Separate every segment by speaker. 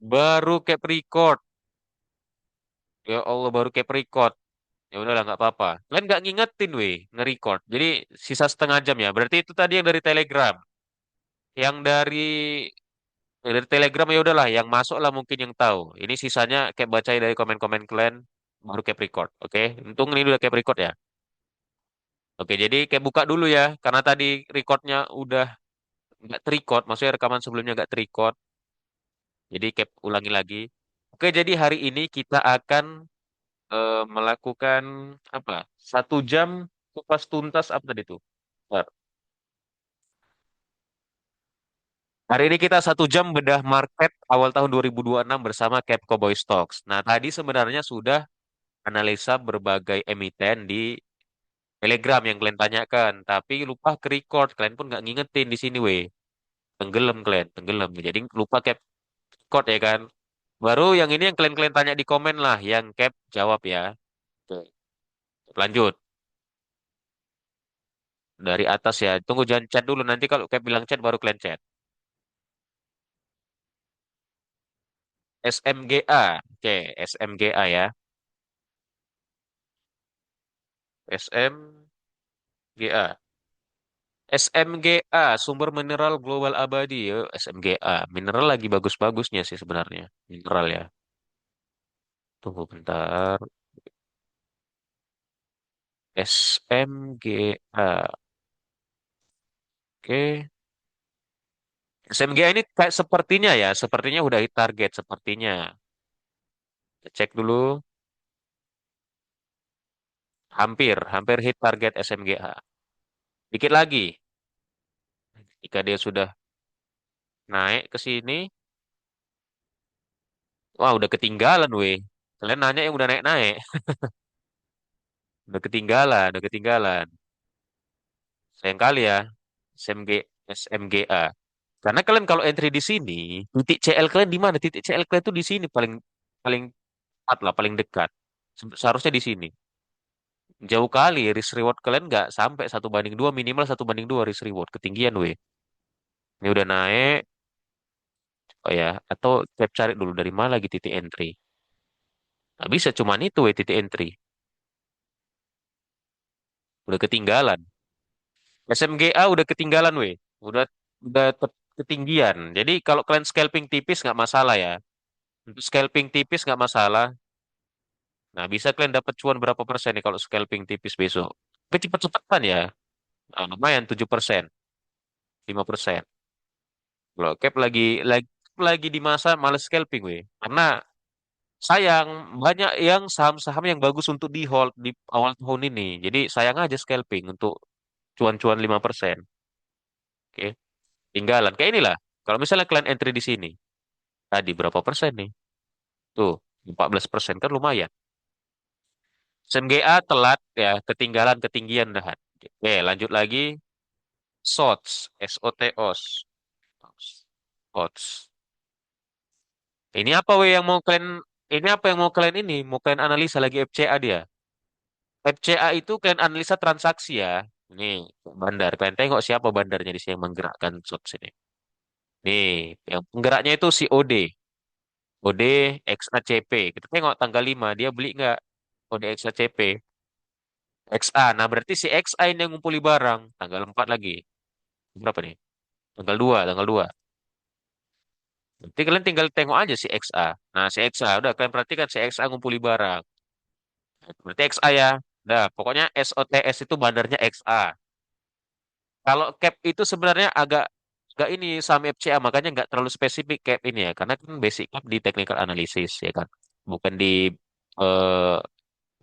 Speaker 1: Baru cap record. Ya Allah, baru cap record. Ya udahlah, nggak apa-apa. Kalian nggak ngingetin, weh, nge-record. Jadi sisa setengah jam ya. Berarti itu tadi yang dari Telegram. Yang dari Telegram ya udahlah, yang masuk lah mungkin yang tahu. Ini sisanya kayak baca dari komen-komen kalian baru kayak record. Oke, untung ini udah kayak record ya. Oke, jadi kayak buka dulu ya, karena tadi recordnya udah nggak terrecord, maksudnya rekaman sebelumnya nggak terrecord. Jadi kayak ulangi lagi. Oke, jadi hari ini kita akan melakukan apa? 1 jam kupas tuntas apa tadi tuh? Bentar. Hari ini kita 1 jam bedah market awal tahun 2026 bersama Cap Cowboy Stocks. Nah, tadi sebenarnya sudah analisa berbagai emiten di Telegram yang kalian tanyakan, tapi lupa ke record. Kalian pun nggak ngingetin di sini, weh. Tenggelam kalian, tenggelam. Jadi lupa cap record ya kan. Baru yang ini yang kalian-kalian tanya di komen lah, yang cap jawab ya. Oke, lanjut dari atas ya. Tunggu jangan chat dulu, nanti kalau cap bilang chat baru kalian chat. SMGA. Oke, SMGA ya. SMGA. SMGA, sumber mineral global abadi ya, SMGA. Mineral lagi bagus-bagusnya sih sebenarnya. Mineral ya. Tunggu bentar. SMGA. Oke. SMGA ini kayak sepertinya ya, sepertinya udah hit target sepertinya. Kita cek dulu. Hampir, hampir hit target SMGA. Dikit lagi. Jika dia sudah naik ke sini, wah udah ketinggalan weh. Kalian nanya yang udah naik-naik. Udah ketinggalan, udah ketinggalan. Sayang kali ya, SMG, SMGA. Karena kalian kalau entry di sini, titik CL kalian di mana? Titik CL kalian tuh di sini paling paling tepat lah, paling dekat. Seharusnya di sini. Jauh kali risk reward kalian nggak sampai 1:2, minimal 1:2 risk reward. Ketinggian weh. Ini udah naik. Oh ya, atau tab cari dulu dari mana lagi titik entry. Nggak bisa cuman itu weh titik entry. Udah ketinggalan. SMGA udah ketinggalan weh. Udah ketinggian. Jadi kalau kalian scalping tipis nggak masalah ya. Untuk scalping tipis nggak masalah. Nah, bisa kalian dapat cuan berapa persen nih kalau scalping tipis besok. Tapi cepet-cepetan ya. Nah, lumayan 7%, 5%. Kalau cap lagi di masa males scalping weh. Karena sayang, banyak yang saham-saham yang bagus untuk di hold di awal tahun ini. Jadi sayang aja scalping untuk cuan-cuan 5%. Oke, tinggalan. Kayak inilah. Kalau misalnya kalian entry di sini, tadi berapa persen nih? Tuh, 14% kan lumayan. SMGA telat ya, ketinggalan ketinggian dah. Oke, lanjut lagi. SOTS, SOTOS. SOTS. Ini apa weh yang mau kalian ini apa yang mau kalian ini? Mau kalian analisa lagi FCA dia. FCA itu kalian analisa transaksi ya. Ini bandar. Kalian tengok siapa bandarnya di sini yang menggerakkan SOTS ini. Nih, yang penggeraknya itu si OD. OD XACP. Kita tengok tanggal 5 dia beli nggak OD XACP. XA. Nah, berarti si XA ini yang ngumpuli barang. Tanggal 4 lagi. Berapa nih? Tanggal 2. Nanti kalian tinggal tengok aja si XA. Nah, si XA. Udah, kalian perhatikan si XA ngumpuli barang. Berarti XA ya. Nah, pokoknya SOTS itu bandarnya XA. Kalau cap itu sebenarnya agak ini sama FCA, makanya nggak terlalu spesifik cap ini ya. Karena kan basic cap di technical analysis ya kan. Bukan eh,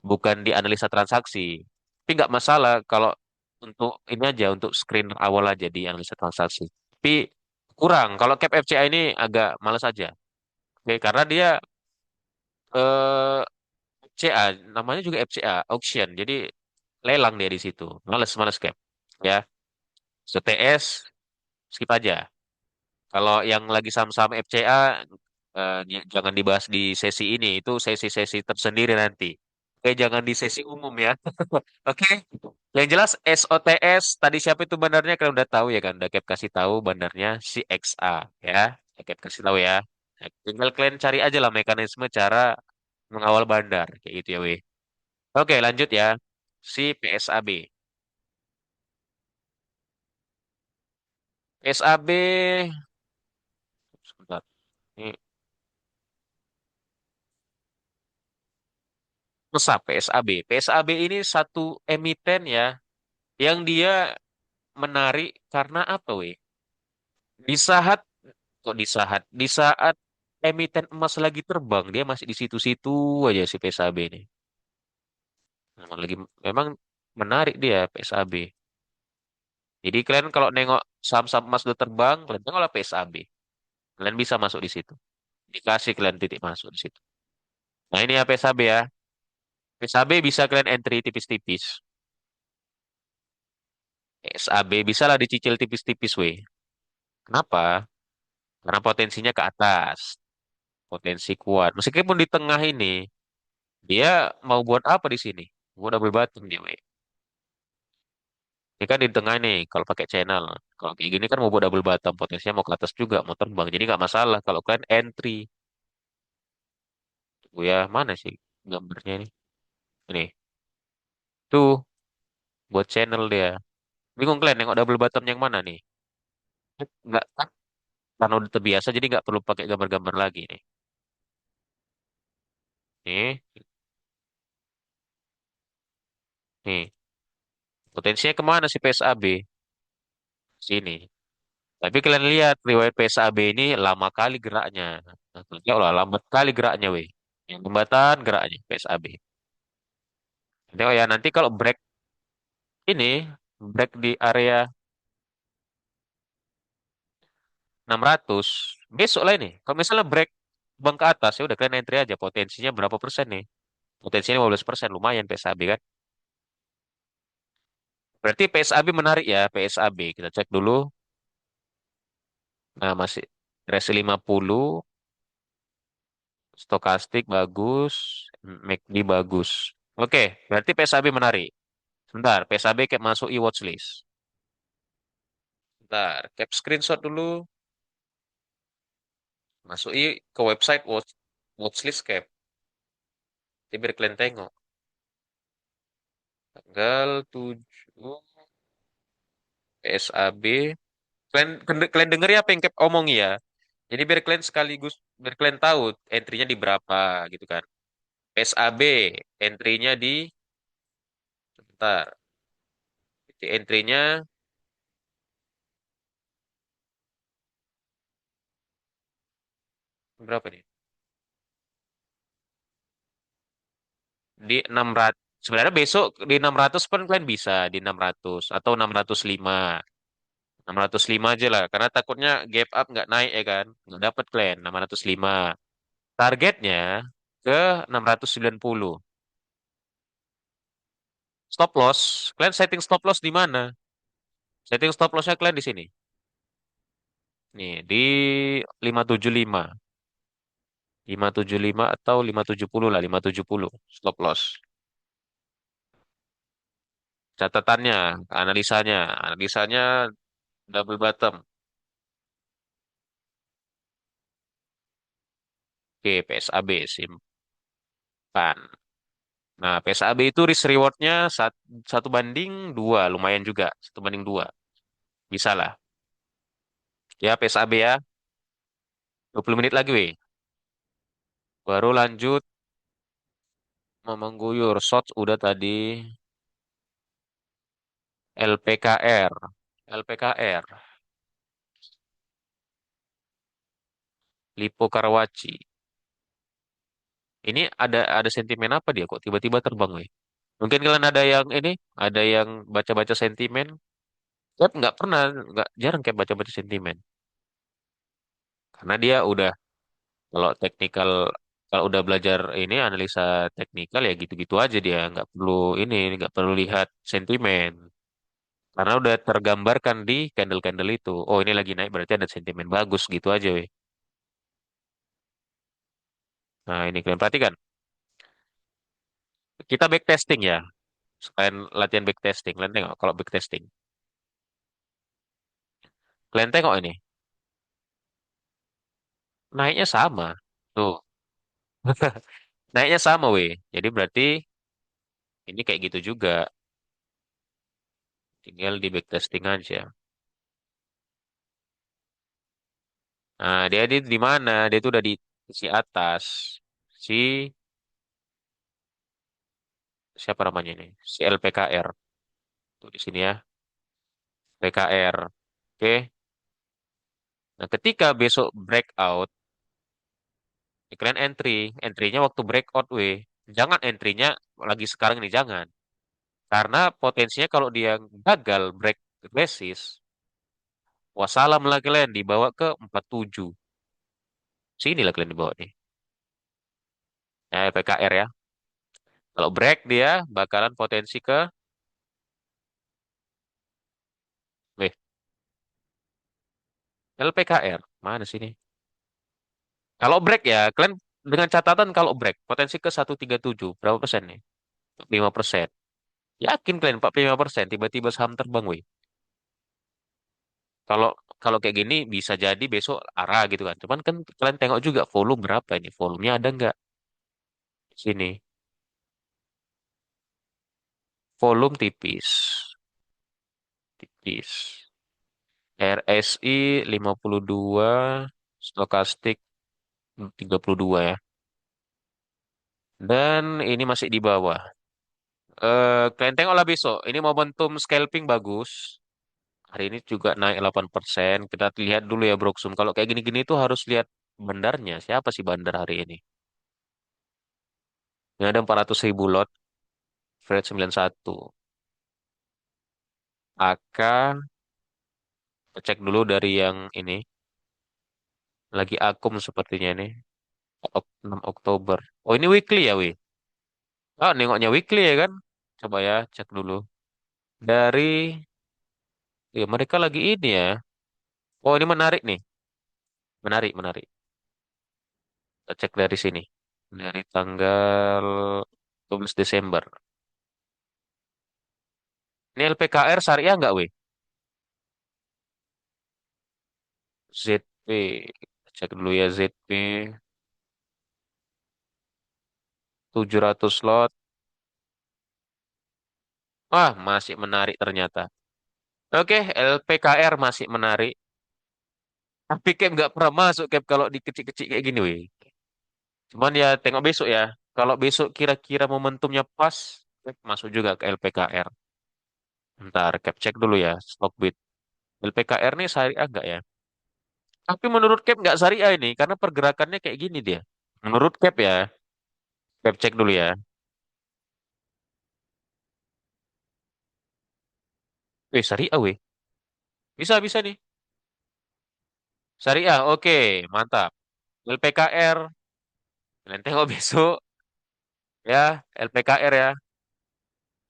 Speaker 1: bukan di analisa transaksi. Tapi nggak masalah kalau untuk ini aja, untuk screen awal aja di analisa transaksi. Tapi kurang. Kalau cap FCA ini agak males aja. Oke, karena dia FCA, namanya juga FCA, auction. Jadi lelang dia di situ. Males cap. Ya, CTS skip aja. Kalau yang lagi sama-sama FCA jangan dibahas di sesi ini. Itu sesi-sesi tersendiri nanti. Oke, jangan di sesi umum ya. Oke. Yang jelas SOTS tadi siapa itu bandarnya kalian udah tahu ya kan? Udah Cap kasih tahu bandarnya si XA ya. Cap kasih tahu ya. Ya, tinggal kalian cari aja lah mekanisme cara mengawal bandar kayak gitu ya, weh. Oke, lanjut ya. Si PSAB. PSAB, sebentar. Ini Mesa PSAB. PSAB ini satu emiten ya, yang dia menarik karena apa, weh? Di saat di saat emiten emas lagi terbang, dia masih di situ-situ aja si PSAB ini. Memang menarik dia PSAB. Jadi kalian kalau nengok saham-saham emas udah terbang, kalian tengoklah PSAB. Kalian bisa masuk di situ. Dikasih kalian titik masuk di situ. Nah ini ya PSAB ya. PSAB bisa kalian entry tipis-tipis. PSAB bisa lah dicicil tipis-tipis, weh. Kenapa? Karena potensinya ke atas. Potensi kuat. Meskipun di tengah ini, dia mau buat apa di sini? Buat double bottom dia, weh. Ini kan di tengah nih, kalau pakai channel. Kalau kayak gini kan mau buat double bottom, potensinya mau ke atas juga, mau terbang. Jadi nggak masalah kalau kalian entry. Tunggu ya, mana sih gambarnya nih? Ini, tuh, buat channel dia. Bingung kalian nengok double bottom yang mana nih? Nggak, kan karena udah terbiasa, jadi nggak perlu pakai gambar-gambar lagi nih. Nih, nih. Potensinya kemana sih PSAB? Sini. Tapi kalian lihat, riwayat PSAB ini lama kali geraknya. Nah, ya Allah, lambat kali geraknya, weh. Yang lembatan geraknya PSAB. Oh ya, nanti kalau break ini, break di area 600 besok lah ini. Kalau misalnya break bang ke atas, ya udah kalian entry aja. Potensinya berapa persen nih? Potensinya 15%, lumayan PSAB kan. Berarti PSAB menarik ya, PSAB. Kita cek dulu. Nah, masih resi 50, stokastik bagus, MACD bagus. Oke, berarti PSAB menarik. Sebentar, PSAB kayak masuk e-watch list. Sebentar, cap screenshot dulu. Masuk ke website watchlist cap. Jadi biar kalian tengok. Tanggal 7 PSAB. Kalian denger ya apa yang cap omong ya. Jadi biar kalian sekaligus, biar kalian tahu entry-nya di berapa gitu kan. PSAB, entry-nya di, sebentar. Entry-nya berapa nih? Di 600. Sebenarnya besok di 600 pun kalian bisa di 600 atau 605. 605 aja lah karena takutnya gap up nggak naik ya kan. Nggak dapat kalian 605. Targetnya ke 690. Stop loss. Kalian setting stop loss di mana? Setting stop lossnya kalian di sini. Nih, di 575. 575 atau 570 lah, 570 stop loss. Catatannya, analisanya double bottom. Oke, PSAB simpan. Nah, PSAB itu risk rewardnya satu banding dua, lumayan juga. Satu banding dua, bisa lah. Ya, PSAB ya, 20 menit lagi, weh. Baru lanjut memengguyur. Shots udah tadi. LPKR. LPKR. Lipo Karawaci. Ini ada sentimen apa dia kok tiba-tiba terbang, weh? Mungkin kalian ada yang ini, ada yang baca-baca sentimen. Saya nggak pernah, nggak jarang kayak baca-baca sentimen. Karena dia udah, kalau teknikal, kalau udah belajar ini analisa teknikal ya gitu-gitu aja dia, nggak perlu ini, nggak perlu lihat sentimen. Karena udah tergambarkan di candle-candle itu. Oh ini lagi naik berarti ada sentimen bagus gitu aja, weh. Nah ini kalian perhatikan. Kita backtesting ya. Selain latihan backtesting, kalian tengok kalau backtesting. Kalian tengok ini. naiknya sama. Tuh, naiknya sama, weh. Jadi berarti ini kayak gitu juga. Tinggal di backtesting aja. Nah, dia di mana? Dia tuh udah di si atas. Si siapa namanya ini? Si LPKR. Tuh di sini ya, PKR. Oke. Nah, ketika besok breakout, ya kalian entry-nya waktu breakout, weh. Jangan entry-nya lagi sekarang ini, jangan. Karena potensinya kalau dia gagal break resist, wassalam lah kalian dibawa ke 47. Sini lah kalian dibawa nih. Ya, PKR ya. Kalau break dia bakalan potensi ke, weh, LPKR. Mana sini? Kalau break ya, kalian dengan catatan kalau break potensi ke 137. Berapa persen nih? 5%. Yakin kalian 45%, tiba-tiba saham terbang, weh. Kalau kalau kayak gini bisa jadi besok arah gitu kan. Cuman kan kalian tengok juga volume berapa ini. Volumenya ada nggak di sini? Volume tipis. Tipis. RSI 52, stokastik 32 ya. Dan ini masih di bawah. Kalian tengoklah besok. Ini momentum scalping bagus. Hari ini juga naik 8%. Kita lihat dulu ya Broksum. Kalau kayak gini-gini tuh harus lihat bandarnya. Siapa sih bandar hari ini? Ini ada 400.000 lot. Fred 91. AK. Cek dulu dari yang ini. Lagi akum sepertinya ini. 6 Oktober. Oh ini weekly ya, wih. Oh, nengoknya weekly ya kan? Coba ya, cek dulu. Dari, ya mereka lagi ini ya. Oh ini menarik nih. Menarik, menarik. Kita cek dari sini. Dari tanggal 12 Desember. Ini LPKR syariah nggak, weh? ZP. Cek dulu ya ZP. 700 lot. Wah, masih menarik ternyata. Oke, LPKR masih menarik. Tapi Cap nggak pernah masuk Cap kalau di kecil-kecil kayak gini, weh. Cuman ya tengok besok ya. Kalau besok kira-kira momentumnya pas, Cap masuk juga ke LPKR. Ntar Cap cek dulu ya, stock bid. LPKR nih syariah nggak ya? Tapi menurut Cap nggak syariah ini, karena pergerakannya kayak gini dia. Menurut Cap ya, Cap cek dulu ya. Syariah weh. Bisa, bisa nih. Syariah, oke, mantap. LPKR, kalian tengok besok ya, LPKR ya.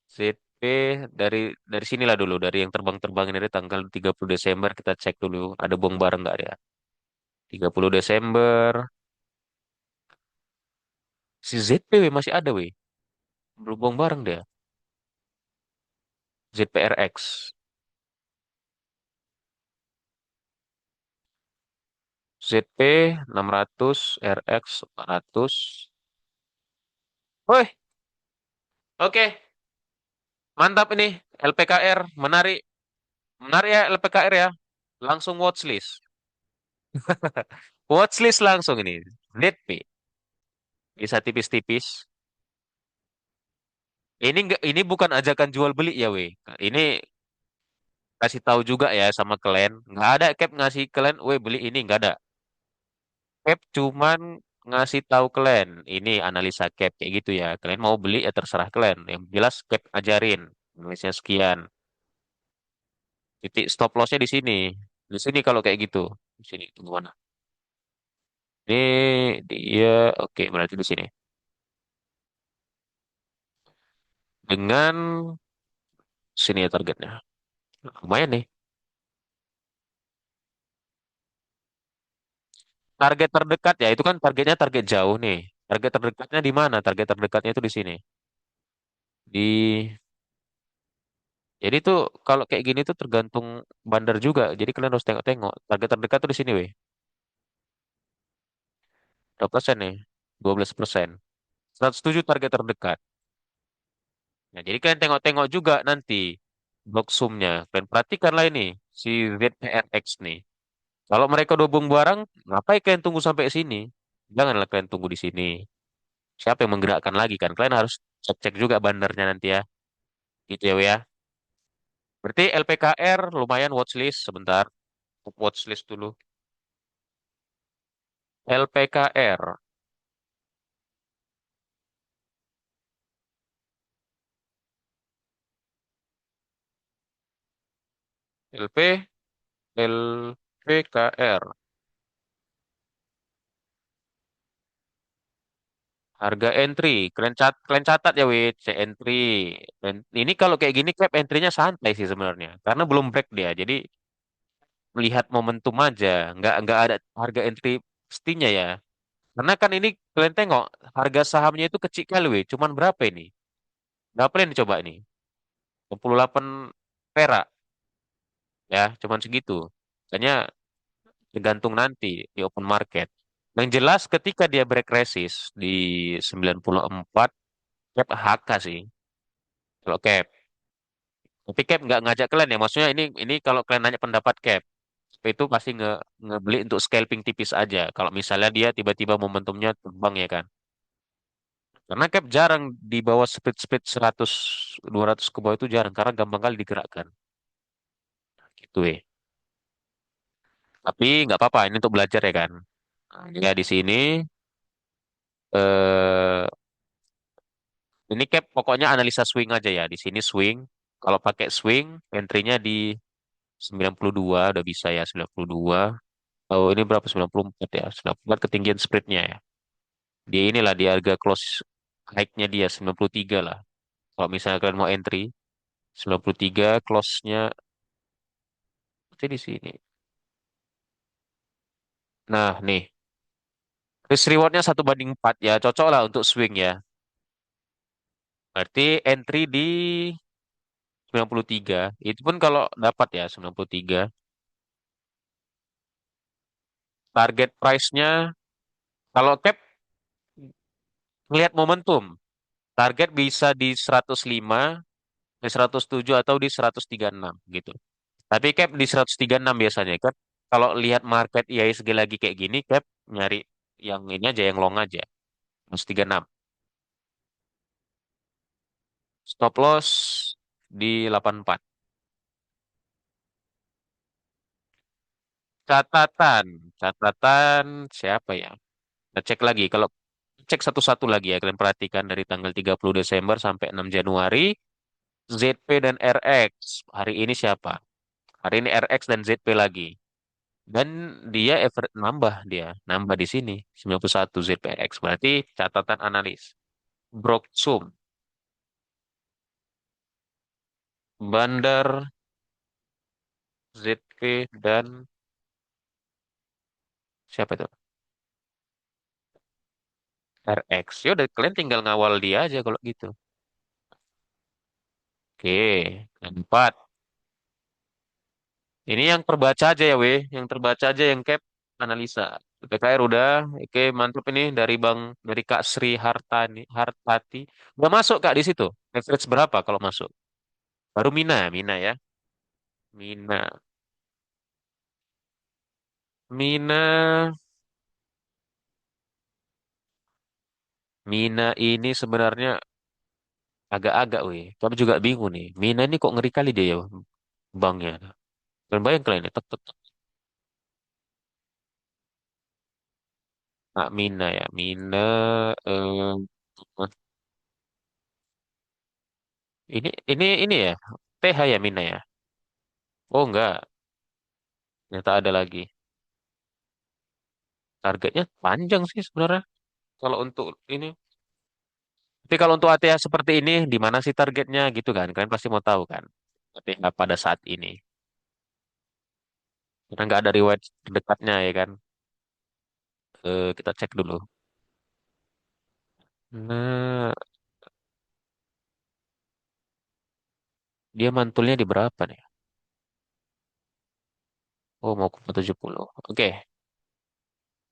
Speaker 1: ZP dari sinilah dulu, dari yang terbang-terbang ini dari tanggal 30 Desember kita cek dulu ada bong bareng nggak ya. 30 Desember si ZPW masih ada weh. Belum bong bareng dia. ZPRX. ZP 600, RX 400. Woi, oke, mantap ini LPKR menarik. Menarik ya LPKR ya. Langsung watchlist. Watchlist langsung ini. ZP. Bisa tipis-tipis. Ini enggak, ini bukan ajakan jual beli ya, weh. Ini kasih tahu juga ya sama klien. Nggak ada Cap ngasih klien, weh beli ini nggak ada. Cap cuman ngasih tahu klien. Ini analisa Cap kayak gitu ya. Kalian mau beli ya terserah klien. Yang jelas Cap ajarin. Nulisnya sekian. Titik stop lossnya di sini. Di sini kalau kayak gitu. Di sini tunggu mana? Ini dia oke berarti di sini. Dengan sini ya targetnya. Lumayan nih. Target terdekat ya itu kan targetnya target jauh nih. Target terdekatnya di mana? Target terdekatnya itu di sini. Di Jadi tuh kalau kayak gini tuh tergantung bandar juga. Jadi kalian harus tengok-tengok. Target terdekat tuh di sini, weh. berapa persen nih? 12%. 107 target terdekat. Nah, jadi kalian tengok-tengok juga nanti blok sumnya. Kalian perhatikanlah ini si ZPRX nih. Kalau mereka udah hubung barang, ngapain kalian tunggu sampai sini? Janganlah kalian tunggu di sini. Siapa yang menggerakkan lagi kan? Kalian harus cek-cek juga bandarnya nanti ya. Gitu ya, We, ya. Berarti LPKR lumayan watchlist sebentar. Watchlist dulu. LPKR. LP, LPKR. Harga entry. Kalian catat ya, wait. Entry. Dan ini kalau kayak gini cap entry-nya santai sih sebenarnya. Karena belum break dia. Jadi melihat momentum aja. Nggak ada harga entry pastinya ya. Karena kan ini kalian tengok harga sahamnya itu kecil kali, weh. Cuman berapa ini? Berapa yang dicoba ini? 28 perak ya, cuman segitu. Makanya tergantung nanti di open market. Yang jelas ketika dia break resist di 94 cap HK sih. Kalau cap. Tapi cap nggak ngajak kalian ya. Maksudnya ini kalau kalian nanya pendapat cap, itu pasti ngebeli untuk scalping tipis aja. Kalau misalnya dia tiba-tiba momentumnya terbang ya kan. Karena cap jarang di bawah speed 100 200 ke bawah itu jarang karena gampang kali digerakkan. Gitu ya. Tapi nggak apa-apa ini untuk belajar ya kan. Ya di sini eh ini cap pokoknya analisa swing aja ya. Di sini swing. Kalau pakai swing entry-nya di 92 udah bisa ya 92. Oh ini berapa 94 ya. 94 ketinggian spreadnya ya. Di inilah di harga close high-nya dia 93 lah. Kalau misalnya kalian mau entry 93 close-nya pasti di sini. Nah, nih, risk rewardnya 1 banding 4 ya, cocok lah untuk swing ya. Berarti entry di 93. Itu pun kalau dapat ya 93. Target price-nya kalau cap ngelihat momentum. Target bisa di 105, di 107 atau di 136 gitu. Tapi cap di 136 biasanya kan. Kalau lihat market IISG lagi kayak gini, cap nyari yang ini aja yang long aja. 136. Stop loss di 84. Catatan, catatan siapa ya? Kita cek lagi. Kalau cek satu-satu lagi ya, kalian perhatikan dari tanggal 30 Desember sampai 6 Januari, ZP dan RX. Hari ini siapa? Hari ini RX dan ZP lagi. Dan dia nambah di sini 91 ZPX. Berarti catatan analis. Broksum, Bandar, ZP dan siapa itu? RX. Ya udah kalian tinggal ngawal dia aja kalau gitu. Oke, empat. Ini yang terbaca aja ya, weh. Yang terbaca aja yang cap analisa. PKR udah, oke mantap ini dari Kak Sri Hartati. Udah masuk Kak di situ. Average berapa kalau masuk? Baru Mina ya. Mina, Mina, Mina ini sebenarnya agak-agak, weh. Tapi juga bingung nih. Mina ini kok ngeri kali dia ya, banknya. Dan bayang kalian ya, tek, tek, tek. Nah, Mina ya, Mina. eh ini ya, TH ya Mina ya. Oh enggak, ternyata ada lagi. Targetnya panjang sih sebenarnya. Kalau untuk ini, tapi kalau untuk ATH seperti ini, di mana sih targetnya gitu kan? Kalian pasti mau tahu kan? ATH pada saat ini, karena nggak ada riwayat terdekatnya ya kan? Kita cek dulu. Nah, dia mantulnya di berapa nih? Oh, mau ke 70. Oke.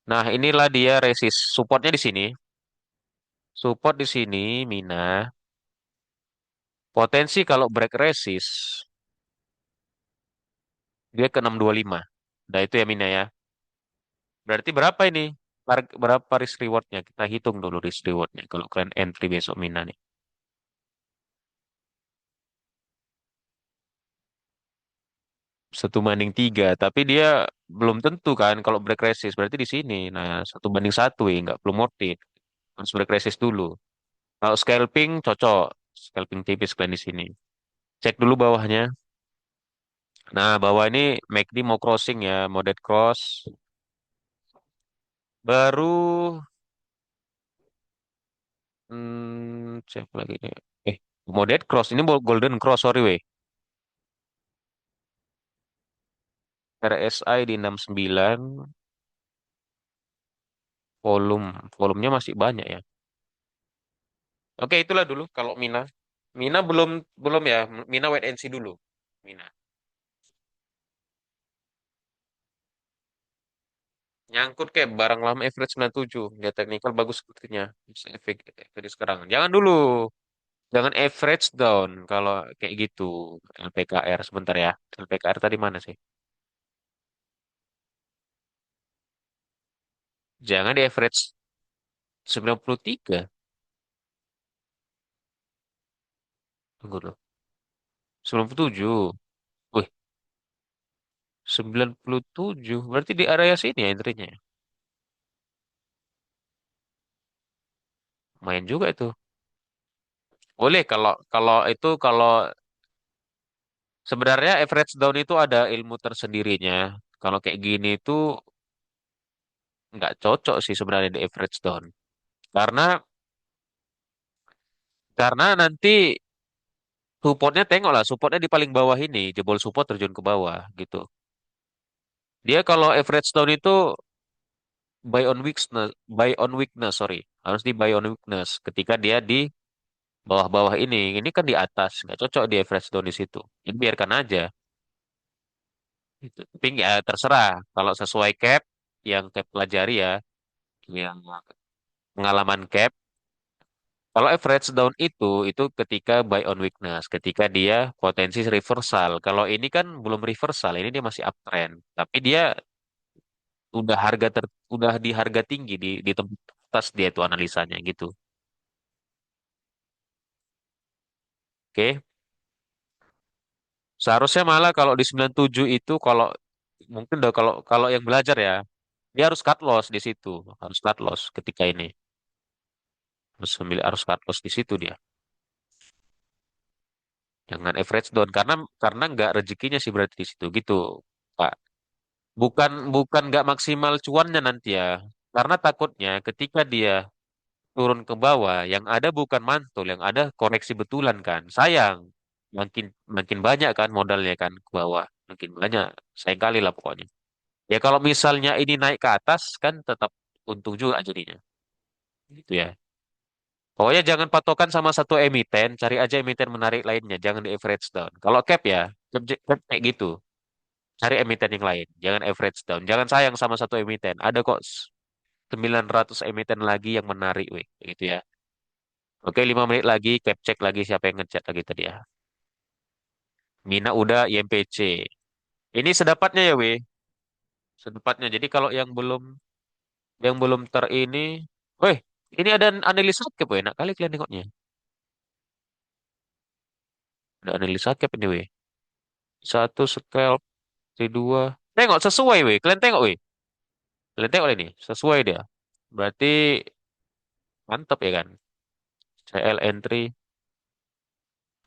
Speaker 1: Nah, inilah dia resist. Supportnya di sini. Support di sini, Mina. Potensi kalau break resist, dia ke 625. Nah, itu ya Mina ya. Berarti berapa ini? Berapa risk rewardnya? Kita hitung dulu risk rewardnya. Kalau kalian entry besok Mina nih. 1 banding 3. Tapi dia belum tentu kan kalau break resist. Berarti di sini. Nah, 1 banding 1 ya. Nggak perlu mortit. Harus break resist dulu. Kalau scalping cocok. Scalping tipis kalian di sini. Cek dulu bawahnya. Nah, bawah ini MACD mau crossing ya. Mau dead cross. Baru cek lagi nih. Eh, mau dead cross. Ini mau golden cross, sorry weh. RSI di 69. Volumenya masih banyak ya. Oke, itulah dulu kalau Mina. Mina belum belum ya. Mina wait and see dulu. Mina. Nyangkut kayak barang lama average 97. Dia teknikal bagus sepertinya. Bisa efek efek sekarang. Jangan dulu. Jangan average down kalau kayak gitu. LPKR sebentar ya. LPKR tadi mana sih? Jangan di average 93. Tunggu dulu. 97. Wih, 97. Berarti di area sini ya entry-nya, ya? Main juga itu. Boleh kalau kalau itu kalau sebenarnya average down itu ada ilmu tersendirinya. Kalau kayak gini itu nggak cocok sih sebenarnya di average down. Karena nanti supportnya tengok lah, supportnya di paling bawah ini, jebol support terjun ke bawah gitu. Dia kalau average down itu buy on weakness, sorry. Harus di buy on weakness ketika dia di bawah-bawah ini kan di atas, nggak cocok di average down di situ. Jadi biarkan aja. Gitu. Tapi ya terserah. Kalau sesuai cap, yang cap pelajari ya, yang pengalaman cap. Kalau average down itu ketika buy on weakness, ketika dia potensi reversal. Kalau ini kan belum reversal, ini dia masih uptrend. Tapi dia udah udah di harga tinggi di tempat atas dia itu analisanya gitu. Oke. Seharusnya malah kalau di 97 itu kalau mungkin udah kalau kalau yang belajar ya, dia harus cut loss di situ, harus cut loss ketika ini. Harus cut loss di situ dia. Jangan average down karena nggak rezekinya sih berarti di situ gitu, Pak. Bukan nggak maksimal cuannya nanti ya. Karena takutnya ketika dia turun ke bawah, yang ada bukan mantul, yang ada koreksi betulan kan. Sayang, makin makin banyak kan modalnya kan ke bawah, makin banyak. Sayang kali lah pokoknya. Ya kalau misalnya ini naik ke atas kan tetap untung juga jadinya. Gitu ya. Pokoknya jangan patokan sama satu emiten, cari aja emiten menarik lainnya, jangan di average down. Kalau cap ya, cap kayak gitu. Cari emiten yang lain, jangan average down. Jangan sayang sama satu emiten. Ada kok 900 emiten lagi yang menarik, weh. Gitu ya. Oke, 5 menit lagi, cap check lagi siapa yang ngechat lagi tadi ya. Mina udah IMPC. Ini sedapatnya ya, weh. Sedapatnya. Jadi kalau yang belum ter ini, weh, ini ada analisa cap, weh. Enak kali kalian tengoknya. Ada analisa cap ini, weh. Satu scalp, dua. Tengok sesuai, weh. Kalian tengok, weh. Kalian tengok ini, sesuai dia. Berarti mantap ya kan. CL entry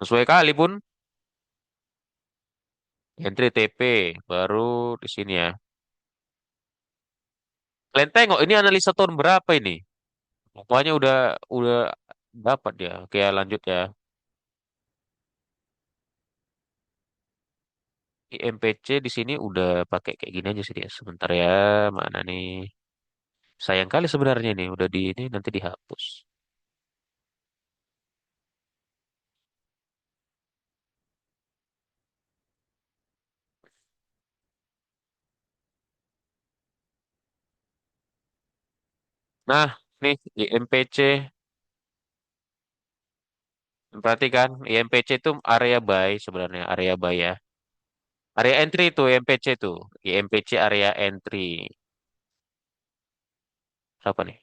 Speaker 1: sesuai kali pun. Entry TP baru di sini ya. Kalian tengok ini analisa tahun berapa ini? Pokoknya udah dapat ya. Oke, ya, lanjut ya. IMPC di sini udah pakai kayak gini aja sih dia. Sebentar ya, mana nih? Sayang kali sebenarnya nih udah di ini nanti dihapus. Nah, nih IMPC, perhatikan IMPC itu area buy sebenarnya, area buy ya. Area entry itu IMPC itu. IMPC area entry. Apa nih?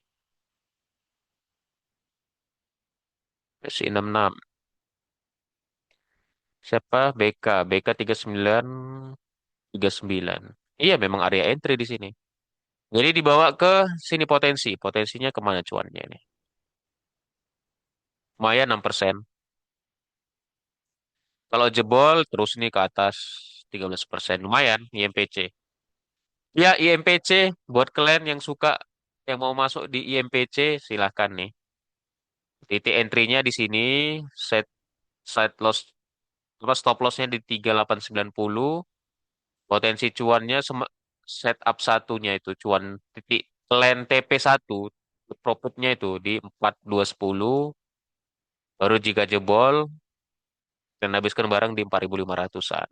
Speaker 1: Si 66. Siapa? BK 3939. Iya, memang area entry di sini. Jadi dibawa ke sini potensi. Potensinya kemana cuannya ini? Lumayan 6%. Kalau jebol terus nih ke atas 13%. Lumayan IMPC. Ya, IMPC buat kalian yang suka yang mau masuk di IMPC silahkan nih. Titik entry-nya di sini, set set loss apa stop loss-nya di 3890, potensi cuannya setup satunya itu cuan titik plan TP1 profitnya itu di 4210, baru jika jebol dan habiskan barang di 4500-an.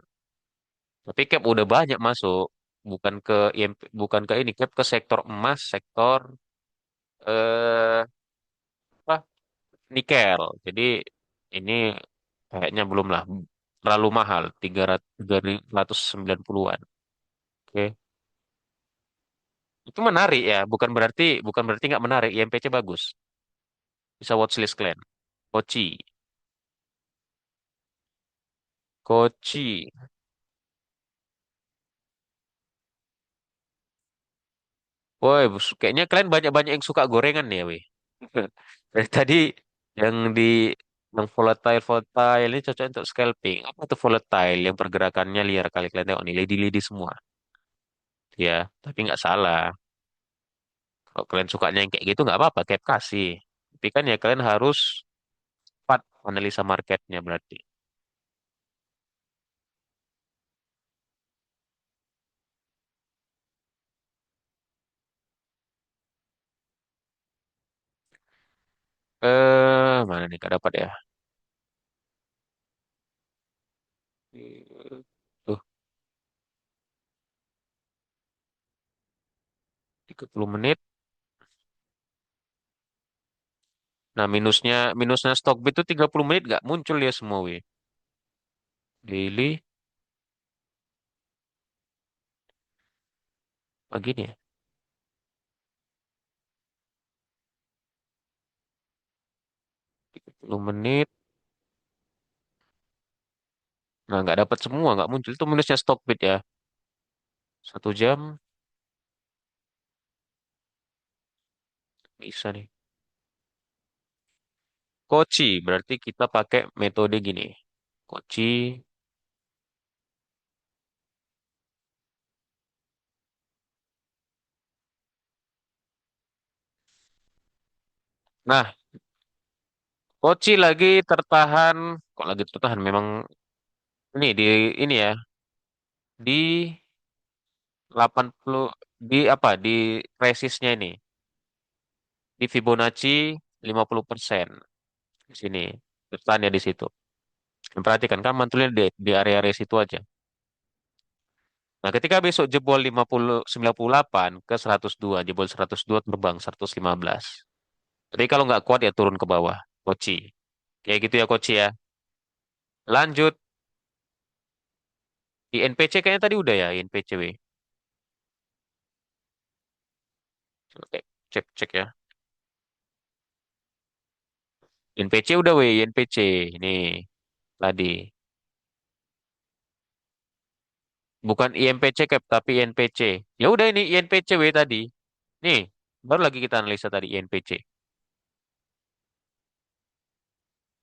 Speaker 1: Tapi cap udah banyak masuk, bukan ke bukan ke ini, cap ke sektor emas, sektor eh apa nikel. Jadi ini kayaknya belum lah, terlalu mahal, 390-an. Oke. Itu menarik ya, bukan berarti nggak menarik. IMPC bagus. Bisa watchlist kalian. Koci, Koci. Woi, kayaknya kalian banyak-banyak yang suka gorengan ya, weh. Dari tadi yang di yang volatile volatile ini cocok untuk scalping. Apa tuh volatile yang pergerakannya liar kali kalian tengok nih, lady-lady semua. Ya, tapi nggak salah. Kalau kalian sukanya yang kayak gitu nggak apa-apa, kayak kasih. Tapi kan ya kalian harus cepat analisa marketnya berarti. Mana nih gak dapat ya? Tuh, 30 menit. Nah, minusnya Stockbit itu 30 menit nggak muncul ya semua, weh. Daily, gini ya. 30 menit. Nah, nggak dapat semua, nggak muncul. Itu minusnya Stockbit ya. 1 jam bisa nih. Koci, berarti kita pakai metode gini. Koci. Nah, Koci lagi tertahan. Kok lagi tertahan? Memang ini ini ya di 80, di apa? Di resistnya ini di Fibonacci 50%. Di sini tertahan ya di situ. Perhatikan kan mantulnya di area-area situ aja. Nah, ketika besok jebol 98 ke 102, jebol 102 terbang 115. Jadi kalau nggak kuat ya turun ke bawah. Koci. Kayak gitu ya Koci ya. Lanjut. Di NPC kayaknya tadi udah ya INPC. Oke, cek cek ya. INPC udah INPC. Ini tadi. Bukan IMPC cap tapi INPC. Ya udah ini INPC tadi. Nih, baru lagi kita analisa tadi INPC.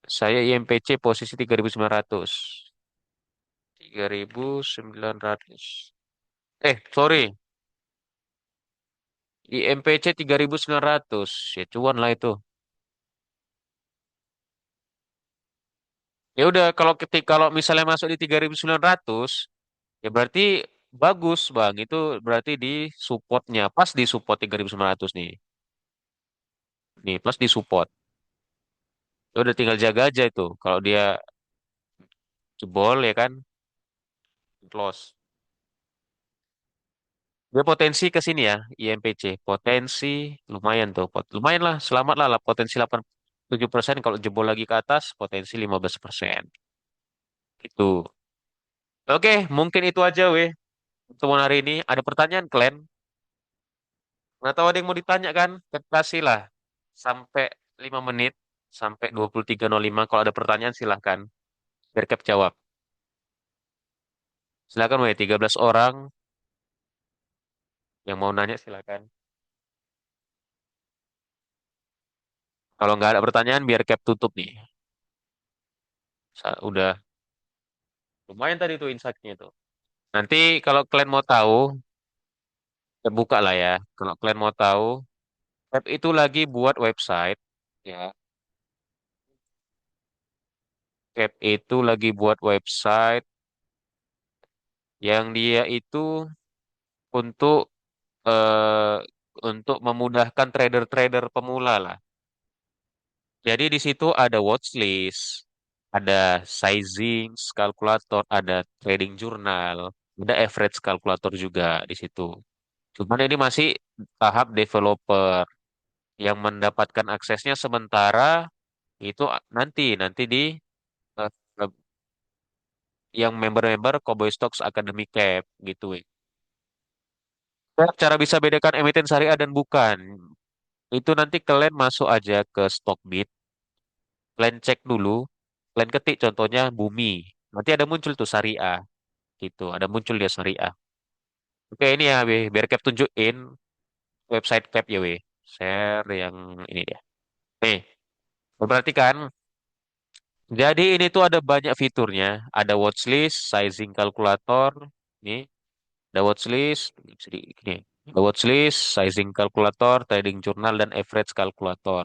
Speaker 1: Saya IMPC posisi 3900. 3900. Sorry. IMPC 3900. Ya cuan lah itu. Ya udah kalau misalnya masuk di 3900, ya berarti bagus, Bang. Itu berarti di supportnya, pas di support 3900 nih. Nih, plus di support. Ya udah tinggal jaga aja itu. Kalau dia jebol ya kan, close. Dia potensi ke sini ya, IMPC. Potensi lumayan tuh. Lumayan lah, selamat lah, potensi 87%. Kalau jebol lagi ke atas, potensi 15%. Gitu. Oke, mungkin itu aja weh. Untuk hari ini. Ada pertanyaan, Glenn? Nggak tahu ada yang mau ditanya kan? Kasih lah. Sampai 5 menit. Sampai 23.05. Kalau ada pertanyaan silahkan. Biar Cap jawab. Silakan weh, 13 orang yang mau nanya silakan. Kalau nggak ada pertanyaan, biar Cap tutup nih. Udah lumayan tadi tuh insight-nya tuh. Nanti kalau kalian mau tahu, kita buka lah ya. Kalau kalian mau tahu, Cap itu lagi buat website. Ya, Cap itu lagi buat website yang dia itu untuk eh, untuk memudahkan trader-trader pemula lah. Jadi di situ ada watchlist, ada sizing, kalkulator, ada trading journal, ada average kalkulator juga di situ. Cuman ini masih tahap developer yang mendapatkan aksesnya sementara itu nanti di eh, eh, yang member-member Cowboy Stocks Academy Cap gitu. Cara bisa bedakan emiten syariah dan bukan. Itu nanti kalian masuk aja ke Stockbit, kalian cek dulu, kalian ketik contohnya Bumi. Nanti ada muncul tuh syariah gitu, ada muncul dia syariah. Oke, ini ya, biar Cap tunjukin website Cap ya, weh. Share yang ini dia. Nih, perhatikan. Jadi ini tuh ada banyak fiturnya. Ada watchlist, sizing calculator. Nih, ada watchlist. Bisa gini. Ada watchlist, sizing calculator, trading journal, dan average calculator.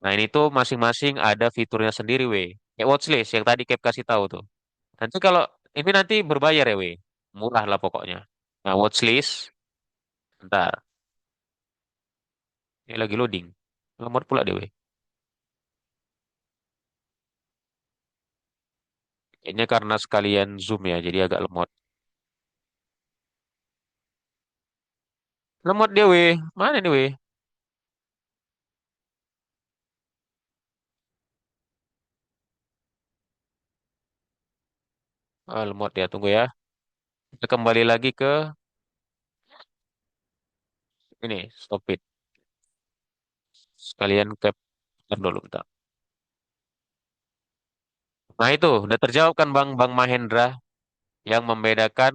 Speaker 1: Nah, ini tuh masing-masing ada fiturnya sendiri, weh. Kayak watchlist yang tadi Cap kasih tahu tuh. Nanti kalau ini nanti berbayar ya, weh. Murah lah pokoknya. Nah, watchlist. Bentar. Ini lagi loading. Lemot pula deh, weh. Kayaknya karena sekalian zoom ya, jadi agak lemot. Lemot dia, weh. Mana nih, weh? Ah, lemot ya, tunggu ya. Kita kembali lagi ke ini, stop it. Sekalian capture dulu, bentar. Nah, itu udah terjawab kan Bang Mahendra yang membedakan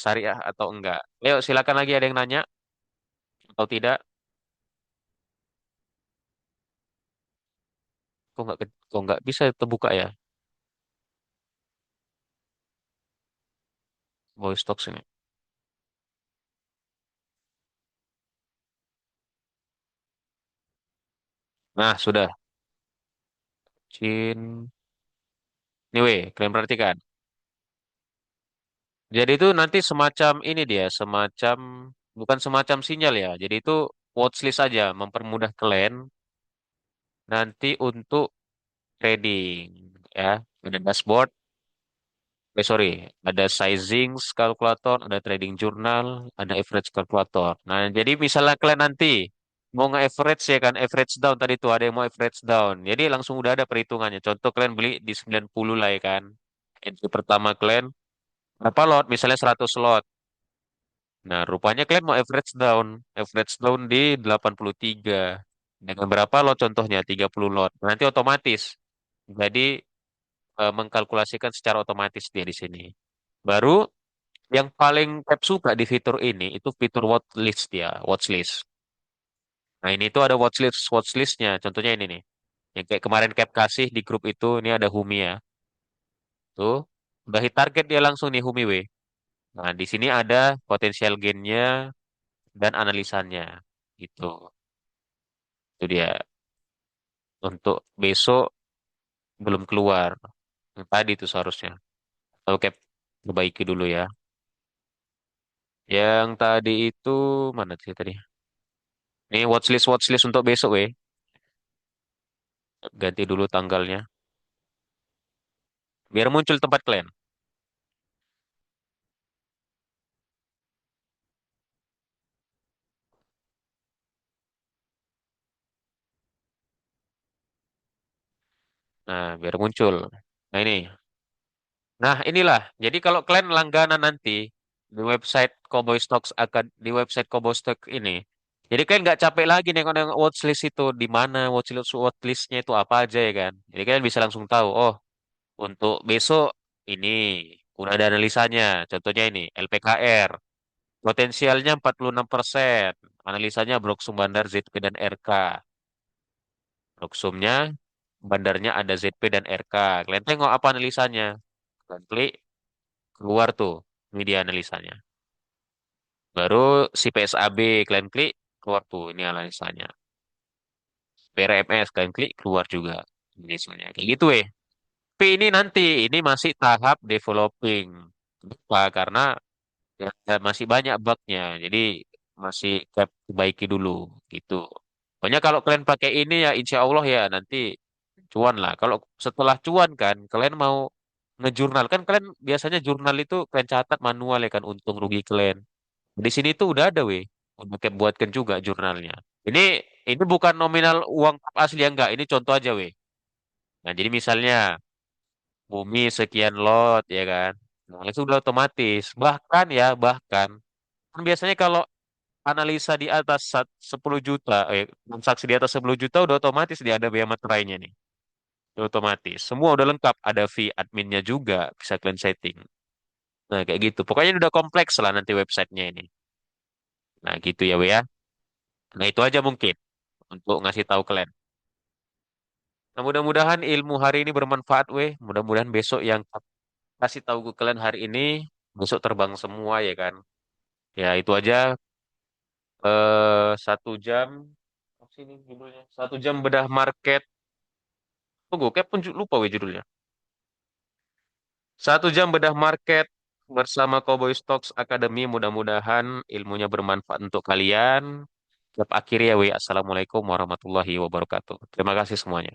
Speaker 1: syariah atau enggak. Ayo, silakan lagi ada yang nanya atau tidak. Kok nggak bisa terbuka ya? Voice talks ini. Nah, sudah. Cin. Nih, weh, kalian perhatikan. Jadi itu nanti semacam ini dia, semacam bukan semacam sinyal ya. Jadi itu watchlist aja, mempermudah kalian nanti untuk trading ya. Ada dashboard, sorry, ada sizing kalkulator, ada trading journal, ada average kalkulator. Nah, jadi misalnya kalian nanti mau nge-average ya kan, average down tadi tuh ada yang mau average down. Jadi langsung udah ada perhitungannya. Contoh kalian beli di 90 lah ya kan. Entry pertama kalian berapa lot? Misalnya 100 lot. Nah, rupanya kalian mau average down di 83. Dengan berapa lot contohnya? 30 lot. Nanti otomatis. Jadi mengkalkulasikan secara otomatis dia di sini. Baru yang paling Pep suka di fitur ini itu fitur watchlist ya, watchlist. Nah, ini tuh ada watchlistnya. Contohnya ini nih. Yang kayak kemarin Cap kasih di grup itu, ini ada Humi ya. Tuh, udah hit target dia langsung nih Humi W. Nah, di sini ada potensial gainnya dan analisannya. Gitu. Itu dia. Untuk besok belum keluar. Yang tadi itu seharusnya. Oke, perbaiki dulu ya. Yang tadi itu mana sih tadi? Ini watchlist untuk besok weh. Ganti dulu tanggalnya. Biar muncul tempat kalian. Nah, biar muncul. Nah, ini. Nah, inilah. Jadi kalau kalian langganan nanti di website Cowboy Stocks akan di website Cowboy Stock ini. Jadi kalian nggak capek lagi nengok-nengok watchlist itu di mana watchlistnya itu apa aja ya kan. Jadi kalian bisa langsung tahu. Oh, untuk besok ini udah ada analisanya. Contohnya ini LPKR. Potensialnya 46%. Analisanya Broksum Bandar ZP dan RK. Broksumnya bandarnya ada ZP dan RK. Kalian tengok apa analisanya. Kalian klik keluar tuh media analisanya. Baru si PSAB kalian klik keluar tuh ini analisanya. PRMS kalian klik keluar juga analisanya. Kayak gitu Tapi ini nanti ini masih tahap developing. Kenapa? Karena ya, masih banyak bugnya. Jadi masih kita perbaiki dulu gitu. Pokoknya kalau kalian pakai ini ya insya Allah ya nanti cuan lah. Kalau setelah cuan kan kalian mau ngejurnal kan kalian biasanya jurnal itu kalian catat manual ya kan untung rugi kalian. Di sini tuh udah ada udah kayak buatkan juga jurnalnya. Ini ini bukan nominal uang asli ya enggak. Ini contoh aja Nah jadi misalnya bumi sekian lot ya kan. Nah itu udah otomatis. Bahkan kan biasanya kalau analisa di atas 10 juta, transaksi di atas 10 juta udah otomatis dia ada biaya materainya nih. Udah otomatis. Semua udah lengkap. Ada fee adminnya juga bisa kalian setting. Nah kayak gitu. Pokoknya udah kompleks lah nanti websitenya ini. Nah gitu ya. Nah itu aja mungkin untuk ngasih tahu kalian. Nah mudah-mudahan ilmu hari ini bermanfaat Mudah-mudahan besok yang kasih tahu ke kalian hari ini besok terbang semua ya kan. Ya itu aja 1 jam apa sih ini judulnya 1 jam bedah market. Tunggu, kayak pun lupa judulnya. 1 jam bedah market bersama Cowboy Stocks Academy. Mudah-mudahan ilmunya bermanfaat untuk kalian. Tetap akhir ya Assalamualaikum warahmatullahi wabarakatuh. Terima kasih semuanya.